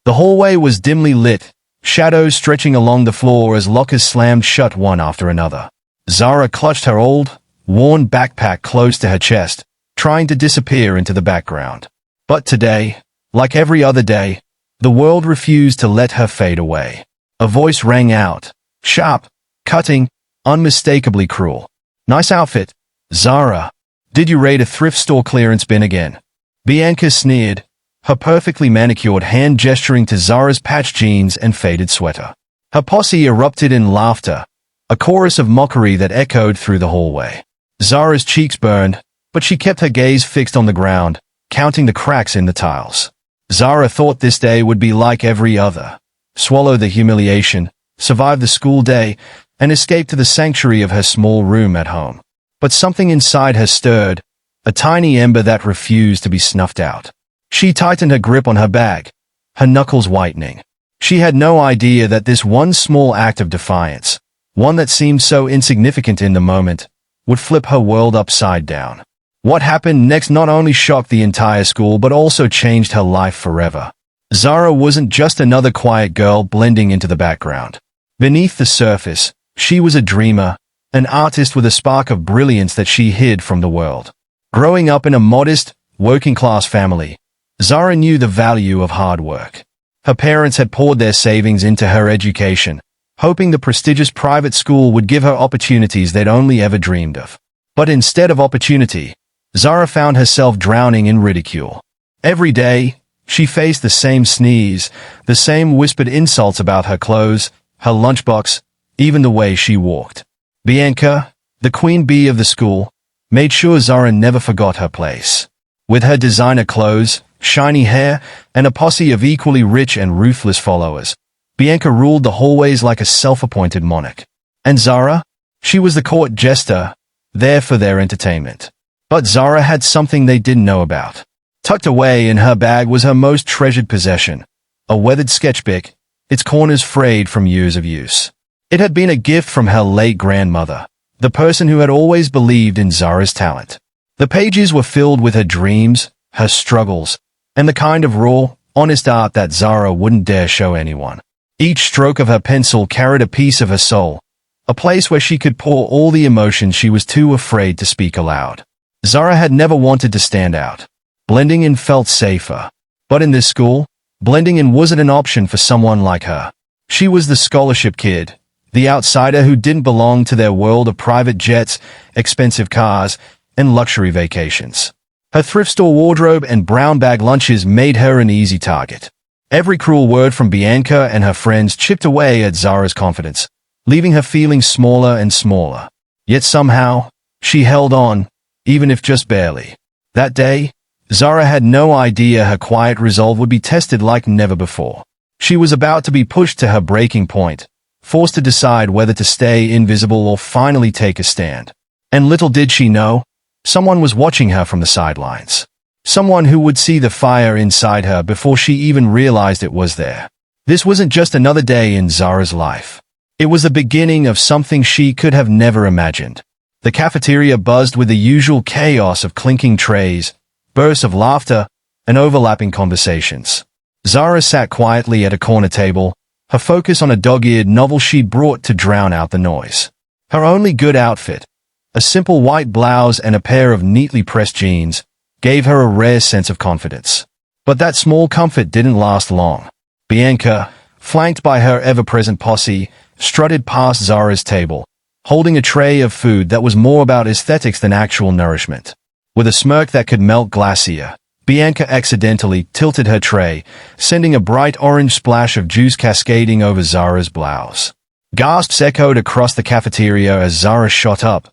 The hallway was dimly lit, shadows stretching along the floor as lockers slammed shut one after another. Zara clutched her old, worn backpack close to her chest, trying to disappear into the background. But today, like every other day, the world refused to let her fade away. A voice rang out, sharp, cutting, unmistakably cruel. "Nice outfit, Zara. Did you raid a thrift store clearance bin again?" Bianca sneered, her perfectly manicured hand gesturing to Zara's patched jeans and faded sweater. Her posse erupted in laughter, a chorus of mockery that echoed through the hallway. Zara's cheeks burned, but she kept her gaze fixed on the ground, counting the cracks in the tiles. Zara thought this day would be like every other. Swallow the humiliation, survive the school day, and escape to the sanctuary of her small room at home. But something inside her stirred, a tiny ember that refused to be snuffed out. She tightened her grip on her bag, her knuckles whitening. She had no idea that this one small act of defiance, one that seemed so insignificant in the moment, would flip her world upside down. What happened next not only shocked the entire school but also changed her life forever. Zara wasn't just another quiet girl blending into the background. Beneath the surface, she was a dreamer, an artist with a spark of brilliance that she hid from the world. Growing up in a modest, working-class family, Zara knew the value of hard work. Her parents had poured their savings into her education, hoping the prestigious private school would give her opportunities they'd only ever dreamed of. But instead of opportunity, Zara found herself drowning in ridicule. Every day, she faced the same sneeze, the same whispered insults about her clothes, her lunchbox, even the way she walked. Bianca, the queen bee of the school, made sure Zara never forgot her place. With her designer clothes, shiny hair, and a posse of equally rich and ruthless followers, Bianca ruled the hallways like a self-appointed monarch. And Zara? She was the court jester, there for their entertainment. But Zara had something they didn't know about. Tucked away in her bag was her most treasured possession, a weathered sketchbook, its corners frayed from years of use. It had been a gift from her late grandmother, the person who had always believed in Zara's talent. The pages were filled with her dreams, her struggles, and the kind of raw, honest art that Zara wouldn't dare show anyone. Each stroke of her pencil carried a piece of her soul, a place where she could pour all the emotions she was too afraid to speak aloud. Zara had never wanted to stand out. Blending in felt safer. But in this school, blending in wasn't an option for someone like her. She was the scholarship kid, the outsider who didn't belong to their world of private jets, expensive cars, and luxury vacations. Her thrift store wardrobe and brown bag lunches made her an easy target. Every cruel word from Bianca and her friends chipped away at Zara's confidence, leaving her feeling smaller and smaller. Yet somehow, she held on, even if just barely. That day, Zara had no idea her quiet resolve would be tested like never before. She was about to be pushed to her breaking point, forced to decide whether to stay invisible or finally take a stand. And little did she know, someone was watching her from the sidelines. Someone who would see the fire inside her before she even realized it was there. This wasn't just another day in Zara's life. It was the beginning of something she could have never imagined. The cafeteria buzzed with the usual chaos of clinking trays, bursts of laughter, and overlapping conversations. Zara sat quietly at a corner table, her focus on a dog-eared novel she'd brought to drown out the noise. Her only good outfit, a simple white blouse and a pair of neatly pressed jeans, gave her a rare sense of confidence. But that small comfort didn't last long. Bianca, flanked by her ever-present posse, strutted past Zara's table, holding a tray of food that was more about aesthetics than actual nourishment. With a smirk that could melt glacier, Bianca accidentally tilted her tray, sending a bright orange splash of juice cascading over Zara's blouse. Gasps echoed across the cafeteria as Zara shot up,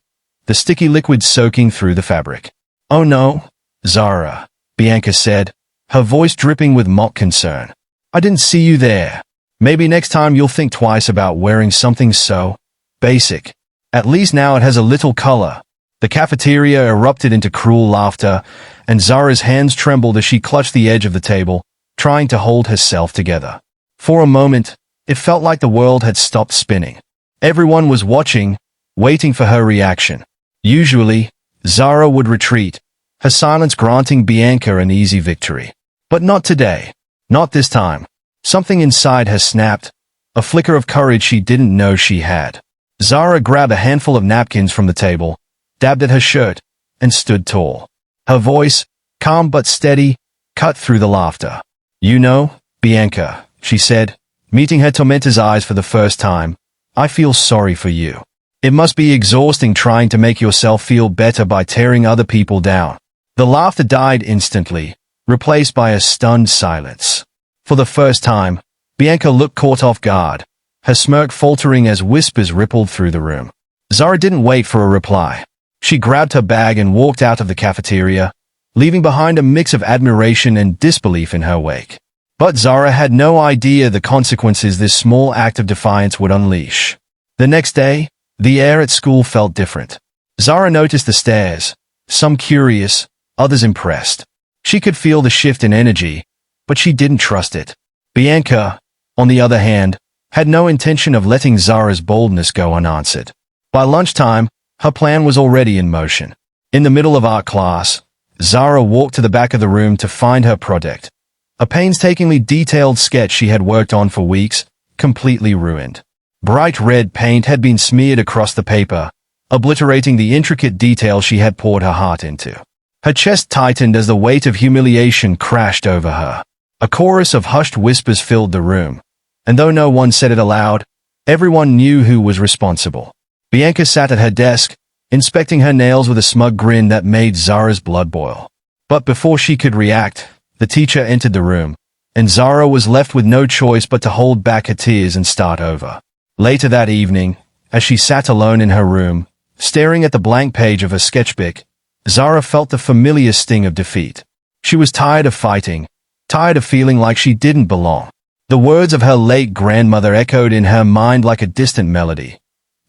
the sticky liquid soaking through the fabric. "Oh no, Zara," Bianca said, her voice dripping with mock concern. "I didn't see you there. Maybe next time you'll think twice about wearing something so basic. At least now it has a little color." The cafeteria erupted into cruel laughter, and Zara's hands trembled as she clutched the edge of the table, trying to hold herself together. For a moment, it felt like the world had stopped spinning. Everyone was watching, waiting for her reaction. Usually, Zara would retreat, her silence granting Bianca an easy victory. But not today. Not this time. Something inside her snapped, a flicker of courage she didn't know she had. Zara grabbed a handful of napkins from the table, dabbed at her shirt, and stood tall. Her voice, calm but steady, cut through the laughter. "You know, Bianca," she said, meeting her tormentor's eyes for the first time, "I feel sorry for you. It must be exhausting trying to make yourself feel better by tearing other people down." The laughter died instantly, replaced by a stunned silence. For the first time, Bianca looked caught off guard, her smirk faltering as whispers rippled through the room. Zara didn't wait for a reply. She grabbed her bag and walked out of the cafeteria, leaving behind a mix of admiration and disbelief in her wake. But Zara had no idea the consequences this small act of defiance would unleash. The next day, the air at school felt different. Zara noticed the stares, some curious, others impressed. She could feel the shift in energy, but she didn't trust it. Bianca, on the other hand, had no intention of letting Zara's boldness go unanswered. By lunchtime, her plan was already in motion. In the middle of art class, Zara walked to the back of the room to find her project. A painstakingly detailed sketch she had worked on for weeks, completely ruined. Bright red paint had been smeared across the paper, obliterating the intricate detail she had poured her heart into. Her chest tightened as the weight of humiliation crashed over her. A chorus of hushed whispers filled the room, and though no one said it aloud, everyone knew who was responsible. Bianca sat at her desk, inspecting her nails with a smug grin that made Zara's blood boil. But before she could react, the teacher entered the room, and Zara was left with no choice but to hold back her tears and start over. Later that evening, as she sat alone in her room, staring at the blank page of her sketchbook, Zara felt the familiar sting of defeat. She was tired of fighting, tired of feeling like she didn't belong. The words of her late grandmother echoed in her mind like a distant melody.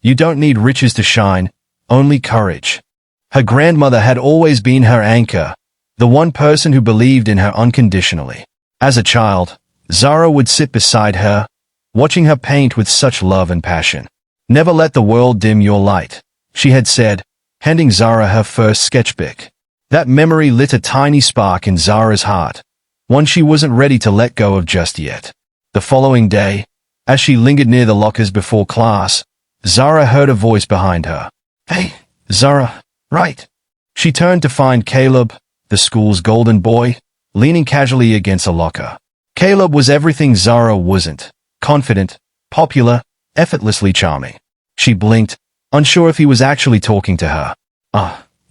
"You don't need riches to shine, only courage." Her grandmother had always been her anchor, the one person who believed in her unconditionally. As a child, Zara would sit beside her, watching her paint with such love and passion. "Never let the world dim your light," she had said, handing Zara her first sketchbook. That memory lit a tiny spark in Zara's heart, one she wasn't ready to let go of just yet. The following day, as she lingered near the lockers before class, Zara heard a voice behind her. "Hey, Zara, right?" She turned to find Caleb, the school's golden boy, leaning casually against a locker. Caleb was everything Zara wasn't: confident, popular, effortlessly charming. She blinked, unsure if he was actually talking to her.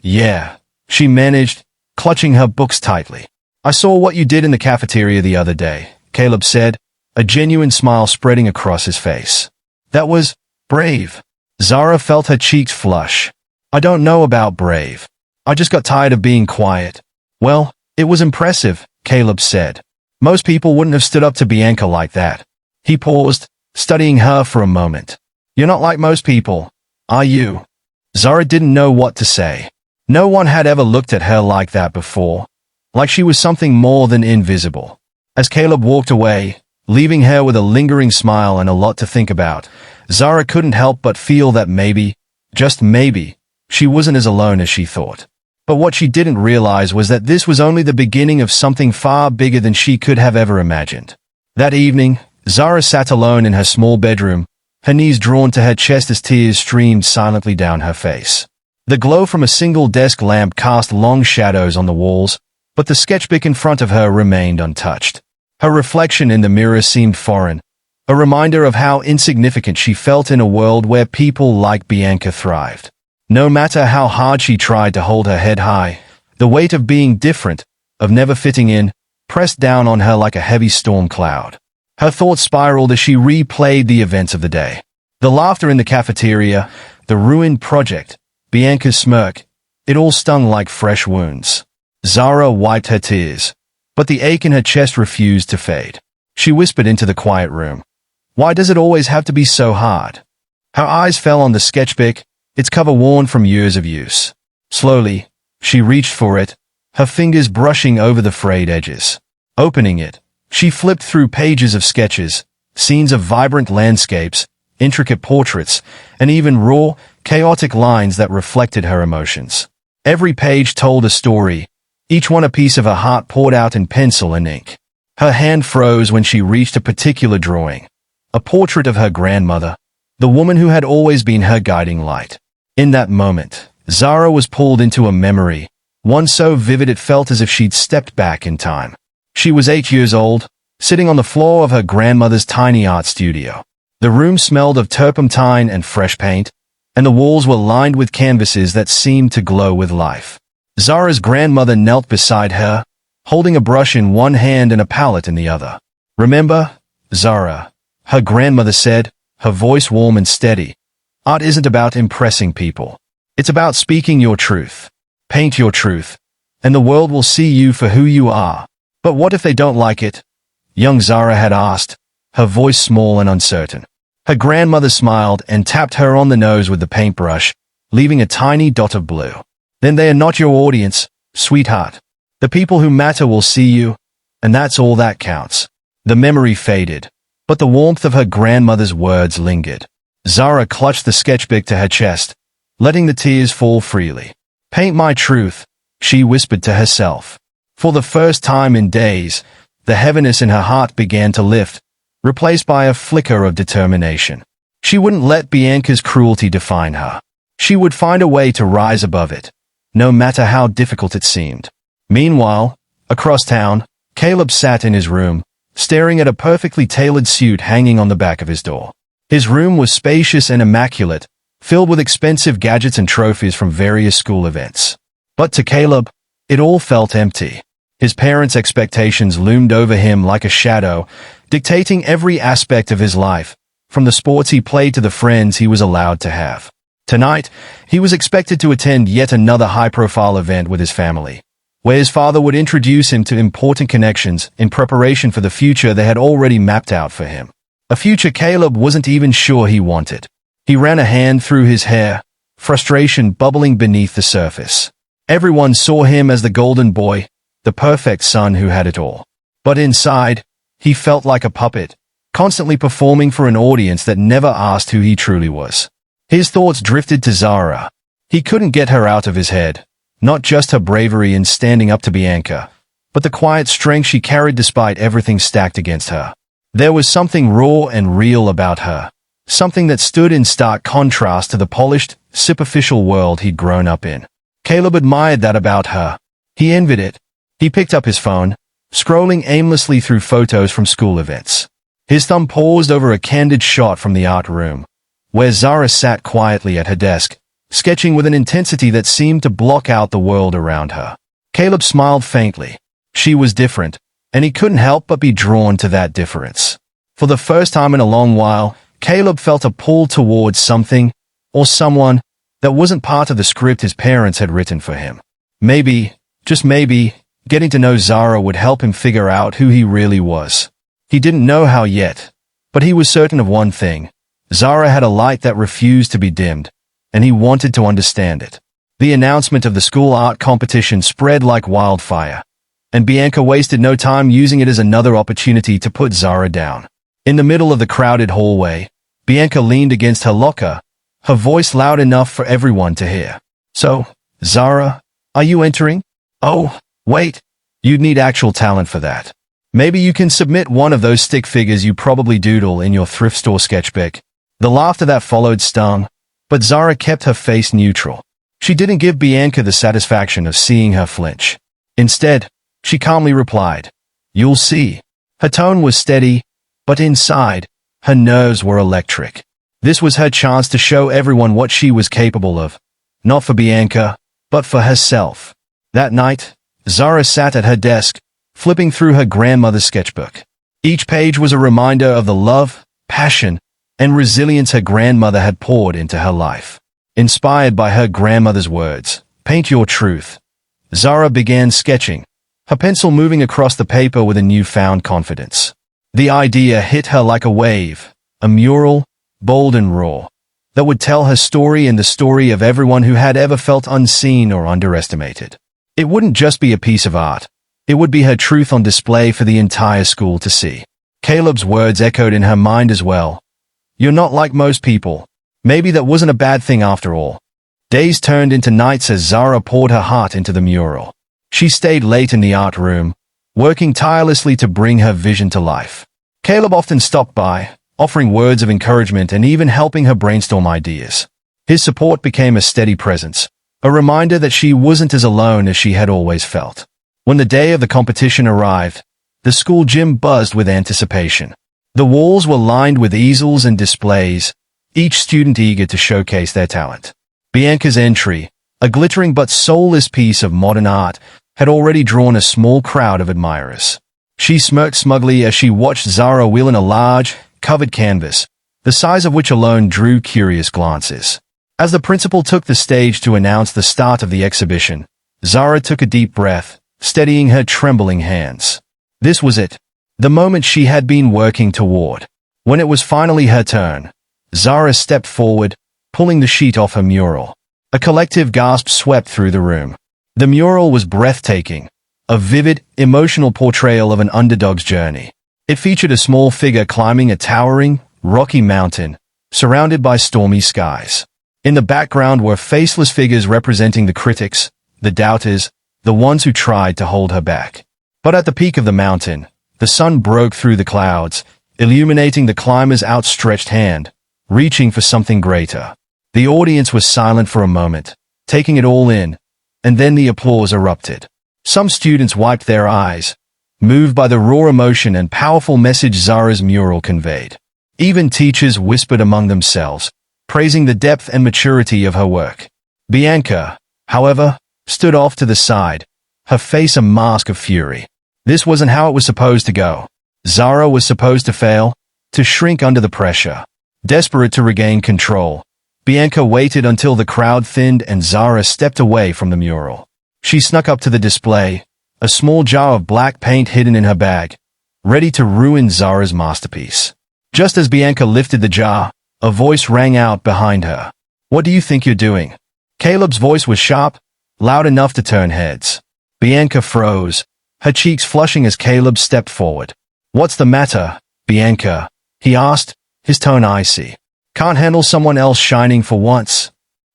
Yeah," she managed, clutching her books tightly. "I saw what you did in the cafeteria the other day," Caleb said, a genuine smile spreading across his face. "That was brave." Zara felt her cheeks flush. "I don't know about brave. I just got tired of being quiet." "Well, it was impressive," Caleb said. "Most people wouldn't have stood up to Bianca like that." He paused, studying her for a moment. "You're not like most people, are you?" Zara didn't know what to say. No one had ever looked at her like that before, like she was something more than invisible. As Caleb walked away, leaving her with a lingering smile and a lot to think about, Zara couldn't help but feel that maybe, just maybe, she wasn't as alone as she thought. But what she didn't realize was that this was only the beginning of something far bigger than she could have ever imagined. That evening, Zara sat alone in her small bedroom, her knees drawn to her chest as tears streamed silently down her face. The glow from a single desk lamp cast long shadows on the walls, but the sketchbook in front of her remained untouched. Her reflection in the mirror seemed foreign, a reminder of how insignificant she felt in a world where people like Bianca thrived. No matter how hard she tried to hold her head high, the weight of being different, of never fitting in, pressed down on her like a heavy storm cloud. Her thoughts spiraled as she replayed the events of the day. The laughter in the cafeteria, the ruined project, Bianca's smirk, it all stung like fresh wounds. Zara wiped her tears, but the ache in her chest refused to fade. She whispered into the quiet room, "Why does it always have to be so hard?" Her eyes fell on the sketchbook, its cover worn from years of use. Slowly, she reached for it, her fingers brushing over the frayed edges. Opening it, she flipped through pages of sketches, scenes of vibrant landscapes, intricate portraits, and even raw, chaotic lines that reflected her emotions. Every page told a story, each one a piece of her heart poured out in pencil and ink. Her hand froze when she reached a particular drawing. A portrait of her grandmother, the woman who had always been her guiding light. In that moment, Zara was pulled into a memory, one so vivid it felt as if she'd stepped back in time. She was 8 years old, sitting on the floor of her grandmother's tiny art studio. The room smelled of turpentine and fresh paint, and the walls were lined with canvases that seemed to glow with life. Zara's grandmother knelt beside her, holding a brush in one hand and a palette in the other. "Remember, Zara," her grandmother said, her voice warm and steady. "Art isn't about impressing people. It's about speaking your truth. Paint your truth, and the world will see you for who you are." "But what if they don't like it?" young Zara had asked, her voice small and uncertain. Her grandmother smiled and tapped her on the nose with the paintbrush, leaving a tiny dot of blue. "Then they are not your audience, sweetheart. The people who matter will see you, and that's all that counts." The memory faded, but the warmth of her grandmother's words lingered. Zara clutched the sketchbook to her chest, letting the tears fall freely. "Paint my truth," she whispered to herself. For the first time in days, the heaviness in her heart began to lift, replaced by a flicker of determination. She wouldn't let Bianca's cruelty define her. She would find a way to rise above it, no matter how difficult it seemed. Meanwhile, across town, Caleb sat in his room, staring at a perfectly tailored suit hanging on the back of his door. His room was spacious and immaculate, filled with expensive gadgets and trophies from various school events. But to Caleb, it all felt empty. His parents' expectations loomed over him like a shadow, dictating every aspect of his life, from the sports he played to the friends he was allowed to have. Tonight, he was expected to attend yet another high-profile event with his family, where his father would introduce him to important connections in preparation for the future they had already mapped out for him. A future Caleb wasn't even sure he wanted. He ran a hand through his hair, frustration bubbling beneath the surface. Everyone saw him as the golden boy, the perfect son who had it all. But inside, he felt like a puppet, constantly performing for an audience that never asked who he truly was. His thoughts drifted to Zara. He couldn't get her out of his head. Not just her bravery in standing up to Bianca, but the quiet strength she carried despite everything stacked against her. There was something raw and real about her, something that stood in stark contrast to the polished, superficial world he'd grown up in. Caleb admired that about her. He envied it. He picked up his phone, scrolling aimlessly through photos from school events. His thumb paused over a candid shot from the art room, where Zara sat quietly at her desk, sketching with an intensity that seemed to block out the world around her. Caleb smiled faintly. She was different, and he couldn't help but be drawn to that difference. For the first time in a long while, Caleb felt a pull towards something, or someone, that wasn't part of the script his parents had written for him. Maybe, just maybe, getting to know Zara would help him figure out who he really was. He didn't know how yet, but he was certain of one thing. Zara had a light that refused to be dimmed, and he wanted to understand it. The announcement of the school art competition spread like wildfire, and Bianca wasted no time using it as another opportunity to put Zara down. In the middle of the crowded hallway, Bianca leaned against her locker, her voice loud enough for everyone to hear. "So, Zara, are you entering?" "Oh, wait, you'd need actual talent for that. Maybe you can submit one of those stick figures you probably doodle in your thrift store sketchbook." The laughter that followed stung, but Zara kept her face neutral. She didn't give Bianca the satisfaction of seeing her flinch. Instead, she calmly replied, "You'll see." Her tone was steady, but inside, her nerves were electric. This was her chance to show everyone what she was capable of, not for Bianca, but for herself. That night, Zara sat at her desk, flipping through her grandmother's sketchbook. Each page was a reminder of the love, passion, and resilience her grandmother had poured into her life. Inspired by her grandmother's words, "Paint your truth," Zara began sketching, her pencil moving across the paper with a newfound confidence. The idea hit her like a wave, a mural, bold and raw, that would tell her story and the story of everyone who had ever felt unseen or underestimated. It wouldn't just be a piece of art. It would be her truth on display for the entire school to see. Caleb's words echoed in her mind as well. "You're not like most people." Maybe that wasn't a bad thing after all. Days turned into nights as Zara poured her heart into the mural. She stayed late in the art room, working tirelessly to bring her vision to life. Caleb often stopped by, offering words of encouragement and even helping her brainstorm ideas. His support became a steady presence, a reminder that she wasn't as alone as she had always felt. When the day of the competition arrived, the school gym buzzed with anticipation. The walls were lined with easels and displays, each student eager to showcase their talent. Bianca's entry, a glittering but soulless piece of modern art, had already drawn a small crowd of admirers. She smirked smugly as she watched Zara wheel in a large, covered canvas, the size of which alone drew curious glances. As the principal took the stage to announce the start of the exhibition, Zara took a deep breath, steadying her trembling hands. This was it, the moment she had been working toward. When it was finally her turn, Zara stepped forward, pulling the sheet off her mural. A collective gasp swept through the room. The mural was breathtaking, a vivid, emotional portrayal of an underdog's journey. It featured a small figure climbing a towering, rocky mountain, surrounded by stormy skies. In the background were faceless figures representing the critics, the doubters, the ones who tried to hold her back. But at the peak of the mountain, the sun broke through the clouds, illuminating the climber's outstretched hand, reaching for something greater. The audience was silent for a moment, taking it all in, and then the applause erupted. Some students wiped their eyes, moved by the raw emotion and powerful message Zara's mural conveyed. Even teachers whispered among themselves, praising the depth and maturity of her work. Bianca, however, stood off to the side, her face a mask of fury. This wasn't how it was supposed to go. Zara was supposed to fail, to shrink under the pressure. Desperate to regain control, Bianca waited until the crowd thinned and Zara stepped away from the mural. She snuck up to the display, a small jar of black paint hidden in her bag, ready to ruin Zara's masterpiece. Just as Bianca lifted the jar, a voice rang out behind her. "What do you think you're doing?" Caleb's voice was sharp, loud enough to turn heads. Bianca froze, her cheeks flushing as Caleb stepped forward. "What's the matter, Bianca?" he asked, his tone icy. "Can't handle someone else shining for once?"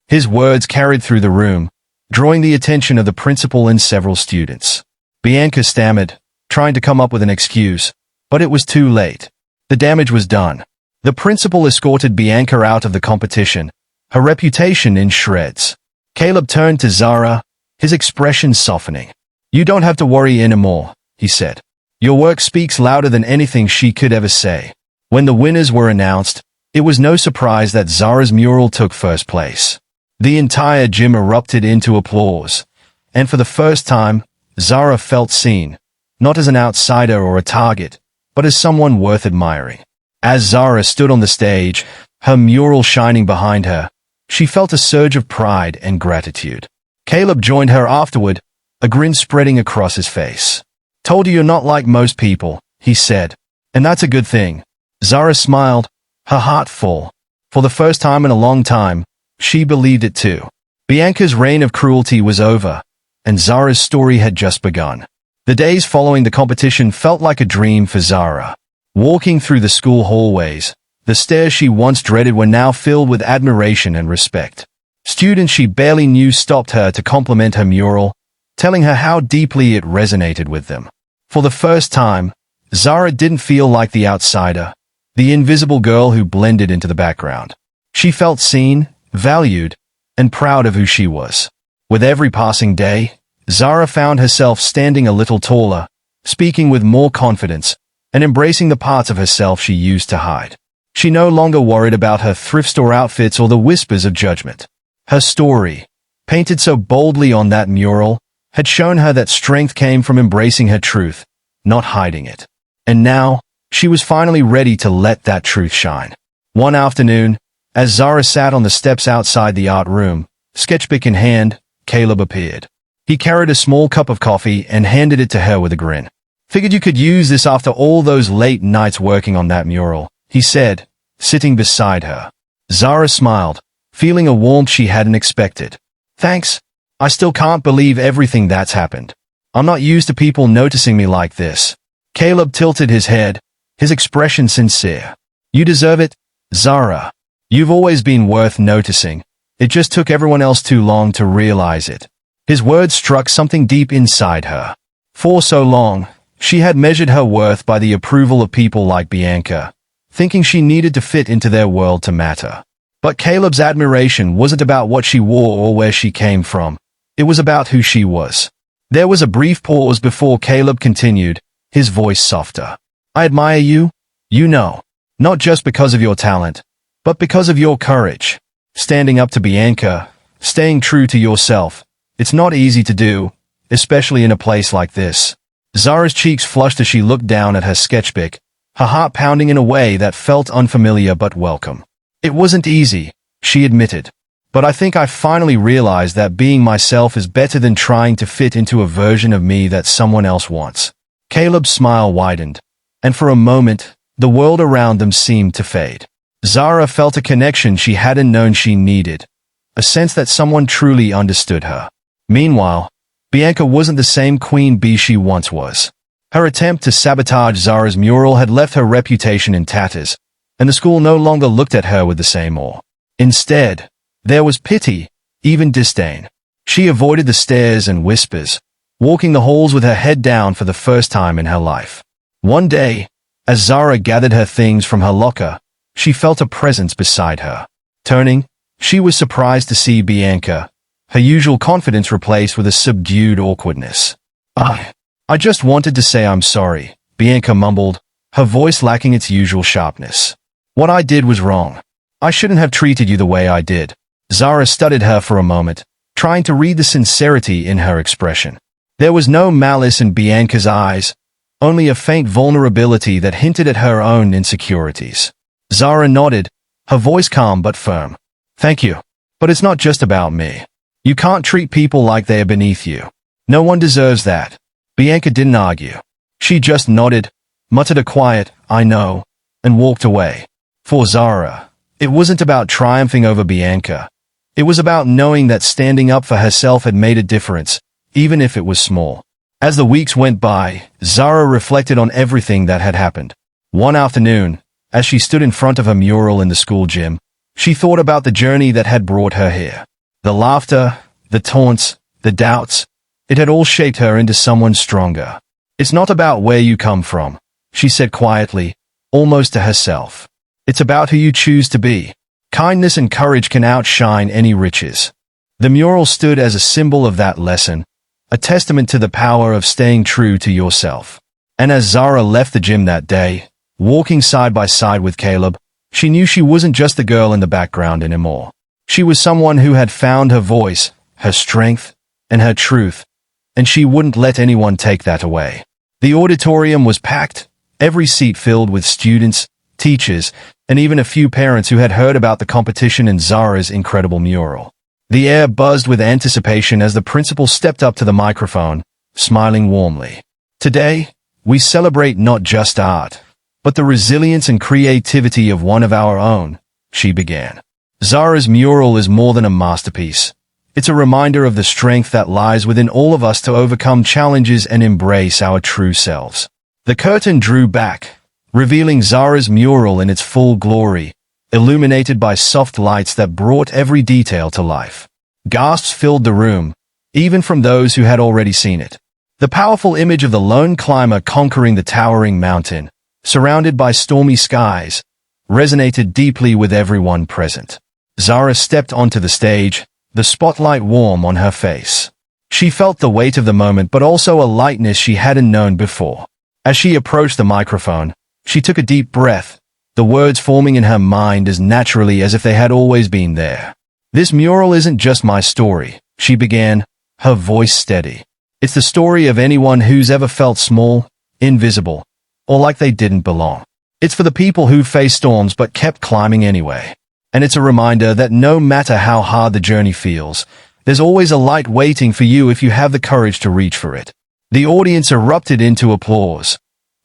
His words carried through the room, drawing the attention of the principal and several students. Bianca stammered, trying to come up with an excuse, but it was too late. The damage was done. The principal escorted Bianca out of the competition, her reputation in shreds. Caleb turned to Zara, his expression softening. "You don't have to worry anymore," he said. "Your work speaks louder than anything she could ever say." When the winners were announced, it was no surprise that Zara's mural took first place. The entire gym erupted into applause, and for the first time, Zara felt seen, not as an outsider or a target, but as someone worth admiring. As Zara stood on the stage, her mural shining behind her, she felt a surge of pride and gratitude. Caleb joined her afterward, a grin spreading across his face. "Told you you're not like most people," he said, "and that's a good thing." Zara smiled, her heart full. For the first time in a long time, she believed it too. Bianca's reign of cruelty was over, and Zara's story had just begun. The days following the competition felt like a dream for Zara. Walking through the school hallways, the stairs she once dreaded were now filled with admiration and respect. Students she barely knew stopped her to compliment her mural, telling her how deeply it resonated with them. For the first time, Zara didn't feel like the outsider, the invisible girl who blended into the background. She felt seen, valued, and proud of who she was. With every passing day, Zara found herself standing a little taller, speaking with more confidence, and embracing the parts of herself she used to hide. She no longer worried about her thrift store outfits or the whispers of judgment. Her story, painted so boldly on that mural, had shown her that strength came from embracing her truth, not hiding it. And now, she was finally ready to let that truth shine. One afternoon, as Zara sat on the steps outside the art room, sketchbook in hand, Caleb appeared. He carried a small cup of coffee and handed it to her with a grin. "Figured you could use this after all those late nights working on that mural," he said, sitting beside her. Zara smiled, feeling a warmth she hadn't expected. "Thanks. I still can't believe everything that's happened. I'm not used to people noticing me like this." Caleb tilted his head, his expression sincere. "You deserve it, Zara. You've always been worth noticing. It just took everyone else too long to realize it." His words struck something deep inside her. For so long, She had measured her worth by the approval of people like Bianca, thinking she needed to fit into their world to matter. But Caleb's admiration wasn't about what she wore or where she came from. It was about who she was. There was a brief pause before Caleb continued, his voice softer. I admire you, not just because of your talent, but because of your courage. Standing up to Bianca, staying true to yourself, it's not easy to do, especially in a place like this. Zara's cheeks flushed as she looked down at her sketchbook, her heart pounding in a way that felt unfamiliar but welcome. It wasn't easy, she admitted. But I think I finally realized that being myself is better than trying to fit into a version of me that someone else wants. Caleb's smile widened, and for a moment, the world around them seemed to fade. Zara felt a connection she hadn't known she needed, a sense that someone truly understood her. Meanwhile, Bianca wasn't the same queen bee she once was. Her attempt to sabotage Zara's mural had left her reputation in tatters, and the school no longer looked at her with the same awe. Instead, there was pity, even disdain. She avoided the stares and whispers, walking the halls with her head down for the first time in her life. One day, as Zara gathered her things from her locker, she felt a presence beside her. Turning, she was surprised to see Bianca, her usual confidence replaced with a subdued awkwardness. I just wanted to say I'm sorry, Bianca mumbled, her voice lacking its usual sharpness. What I did was wrong. I shouldn't have treated you the way I did. Zara studied her for a moment, trying to read the sincerity in her expression. There was no malice in Bianca's eyes, only a faint vulnerability that hinted at her own insecurities. Zara nodded, her voice calm but firm. Thank you. But it's not just about me. You can't treat people like they are beneath you. No one deserves that. Bianca didn't argue. She just nodded, muttered a quiet, I know, and walked away. For Zara, it wasn't about triumphing over Bianca. It was about knowing that standing up for herself had made a difference, even if it was small. As the weeks went by, Zara reflected on everything that had happened. One afternoon, as she stood in front of her mural in the school gym, she thought about the journey that had brought her here. The laughter, the taunts, the doubts, it had all shaped her into someone stronger. It's not about where you come from, she said quietly, almost to herself. It's about who you choose to be. Kindness and courage can outshine any riches. The mural stood as a symbol of that lesson, a testament to the power of staying true to yourself. And as Zara left the gym that day, walking side by side with Caleb, she knew she wasn't just the girl in the background anymore. She was someone who had found her voice, her strength, and her truth, and she wouldn't let anyone take that away. The auditorium was packed, every seat filled with students, teachers, and even a few parents who had heard about the competition in Zara's incredible mural. The air buzzed with anticipation as the principal stepped up to the microphone, smiling warmly. Today, we celebrate not just art, but the resilience and creativity of one of our own, she began. Zara's mural is more than a masterpiece. It's a reminder of the strength that lies within all of us to overcome challenges and embrace our true selves. The curtain drew back, revealing Zara's mural in its full glory, illuminated by soft lights that brought every detail to life. Gasps filled the room, even from those who had already seen it. The powerful image of the lone climber conquering the towering mountain, surrounded by stormy skies, resonated deeply with everyone present. Zara stepped onto the stage, the spotlight warm on her face. She felt the weight of the moment but also a lightness she hadn't known before. As she approached the microphone, she took a deep breath, the words forming in her mind as naturally as if they had always been there. This mural isn't just my story, she began, her voice steady. It's the story of anyone who's ever felt small, invisible, or like they didn't belong. It's for the people who faced storms but kept climbing anyway. And it's a reminder that no matter how hard the journey feels, there's always a light waiting for you if you have the courage to reach for it. The audience erupted into applause,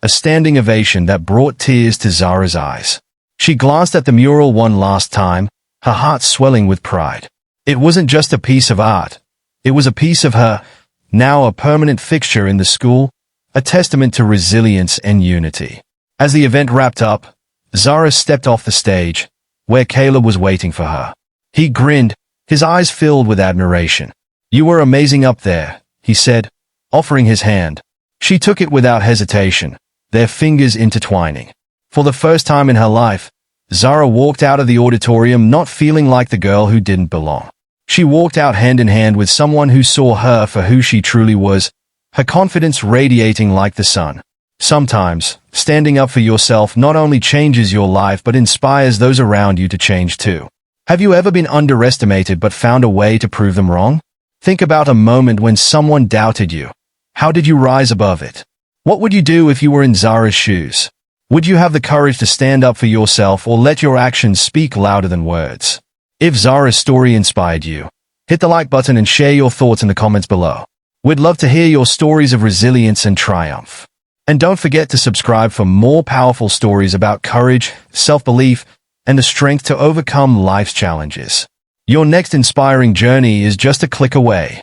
a standing ovation that brought tears to Zara's eyes. She glanced at the mural one last time, her heart swelling with pride. It wasn't just a piece of art. It was a piece of her, now a permanent fixture in the school, a testament to resilience and unity. As the event wrapped up, Zara stepped off the stage, where Caleb was waiting for her. He grinned, his eyes filled with admiration. You were amazing up there, he said, offering his hand. She took it without hesitation, their fingers intertwining. For the first time in her life, Zara walked out of the auditorium not feeling like the girl who didn't belong. She walked out hand in hand with someone who saw her for who she truly was, her confidence radiating like the sun. Sometimes, standing up for yourself not only changes your life but inspires those around you to change too. Have you ever been underestimated but found a way to prove them wrong? Think about a moment when someone doubted you. How did you rise above it? What would you do if you were in Zara's shoes? Would you have the courage to stand up for yourself or let your actions speak louder than words? If Zara's story inspired you, hit the like button and share your thoughts in the comments below. We'd love to hear your stories of resilience and triumph. And don't forget to subscribe for more powerful stories about courage, self-belief, and the strength to overcome life's challenges. Your next inspiring journey is just a click away.